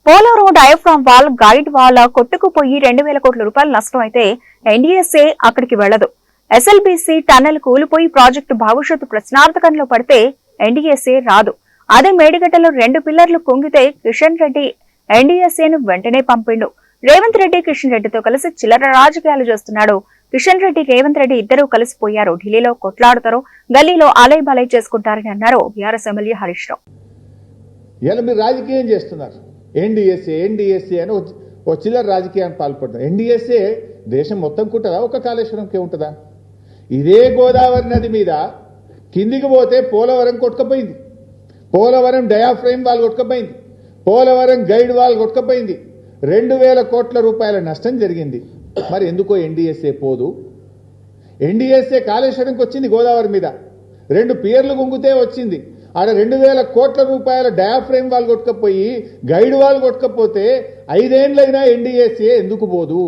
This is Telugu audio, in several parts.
Polavaram diaphragm wall guide wall కొట్టుకుపోయి 2,000 కోట్ల రూపాయలు నష్టం అయితే ఎన్డీఎస్ఏ అక్కడికి వెళ్లదు. ఎస్ఎల్బీసీ టన్నెల్ కూలిపోయి ప్రాజెక్టు భవిష్యత్తు ప్రశ్నార్థకంలో పడితే ఎన్డీఎస్ఏ రాదు. అదే మేడిగడ్డలో 2 పిల్లర్లు కుంగితే కిషన్ రెడ్డి ఎన్డీఎస్ఏను వెంటనే పంపిండు. రేవంత్ రెడ్డి కిషన్ రెడ్డితో కలిసి చిల్లర రాజకీయాలు చేస్తున్నాడు. కిషన్ రెడ్డి రేవంత్ రెడ్డి ఇద్దరూ కలిసిపోయారు. ఢిల్లీలో కొట్లాడుతారో గల్లీలో అలై బలై చేసుకుంటారని అన్నారు బీఆర్ఎస్ ఎమ్మెల్యే హరీష్ రావు. రాజకీయం చేస్తున్నారు. ఎన్డీఎస్ఏ అని ఓ చిల్లర రాజకీయాన్ని పాల్పడుతున్నారు. ఎన్డీఎస్ఏ దేశం మొత్తం ఉంటుందా, ఒక కాళేశ్వరంకే ఉంటుందా? ఇదే గోదావరి నది మీద కిందికి పోతే పోలవరం కొట్టుకపోయింది, పోలవరం డయాఫ్రేమ్ వాల్ కొట్టుకపోయింది, పోలవరం గైడ్ వాల్ కొట్టుకపోయింది, 2,000 కోట్ల రూపాయల నష్టం జరిగింది. మరి ఎందుకో ఎన్డీఎస్ఏ పోదు? ఎన్డీఎస్ఏ కాళేశ్వరంకి వచ్చింది, గోదావరి మీద 2 పియర్లు గుంగితే వచ్చింది. ఆడ 2,000 కోట్ల రూపాయల డయాఫ్రేమ్ వాల్ కొట్టుకపోయి గైడ్ వాల్ కొట్టుకపోతే 5 ఏళ్ళైనా ఎన్డీఎస్ఏ ఎందుకు పోదు?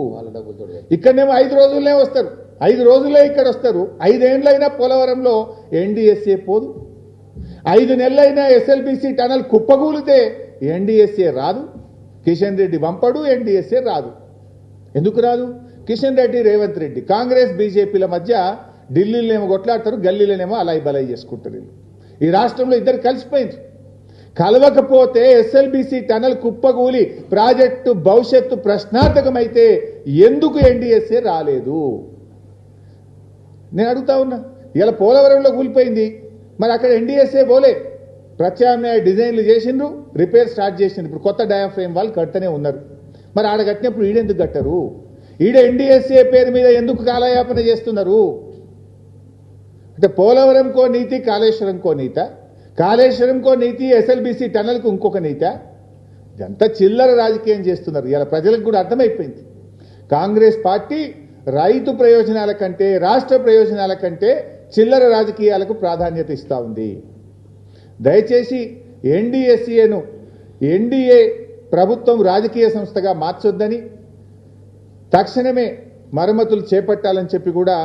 ఇక్కడనేమో 5 రోజులనే వస్తారు, 5 రోజులే ఇక్కడ వస్తారు. 5 ఏళ్ళైనా పోలవరంలో ఎన్డీఎస్ఏ పోదు. 5 నెలలైనా ఎస్ఎల్బీసీ టనల్ కుప్పగూలితే ఎన్డీఎస్ఏ రాదు. కిషన్ రెడ్డి పంపడు, ఎన్డీఎస్ఏ రాదు. ఎందుకు రాదు? కిషన్ రెడ్డి రేవంత్ రెడ్డి కాంగ్రెస్ బీజేపీల మధ్య ఢిల్లీలోనేమో కొట్లాడతారు, గల్లీలోనేమో అలాయి బలాయి చేసుకుంటారు. ఈ రాష్ట్రంలో ఇద్దరు కలిసిపోయింది. కలవకపోతే ఎస్ఎల్బీసీ టనల్ కుప్పగూలి ప్రాజెక్టు భవిష్యత్తు ప్రశ్నార్థకమైతే ఎందుకు ఎన్డీఎస్ఏ రాలేదు? నేను అడుగుతా ఉన్నా. ఇలా పోలవరంలో కూలిపోయింది, మరి అక్కడ ఎన్డీఎస్ఏ పోలే. ప్రత్యామ్నాయ డిజైన్లు చేసిండ్రు, రిపేర్ స్టార్ట్ చేసిండ్రు. ఇప్పుడు కొత్త డయాఫ్రేమ్ వాళ్ళు కట్టనే ఉన్నారు. మరి ఆడ కట్టినప్పుడు ఈడెందుకు కట్టరు? ఈడ ఎన్డీఎస్ఏ పేరు మీద ఎందుకు కాలయాపన చేస్తున్నారు? అంటే పోలవరంకో నీతి, కాళేశ్వరంకో నీత, కాళేశ్వరంకో నీతి, ఎస్ఎల్బీసీ టనల్కు ఇంకొక నీత. ఇదంతా చిల్లర రాజకీయం చేస్తున్నారు. ఇలా ప్రజలకు కూడా అర్థమైపోయింది. కాంగ్రెస్ పార్టీ రైతు ప్రయోజనాల కంటే, రాష్ట్ర ప్రయోజనాల కంటే చిల్లర రాజకీయాలకు ప్రాధాన్యత ఇస్తూ ఉంది. దయచేసి ఎన్డీఎస్ఏను ఎన్డీఏ ప్రభుత్వం రాజకీయ సంస్థగా మార్చొద్దని, తక్షణమే మరమ్మతులు చేపట్టాలని చెప్పి కూడా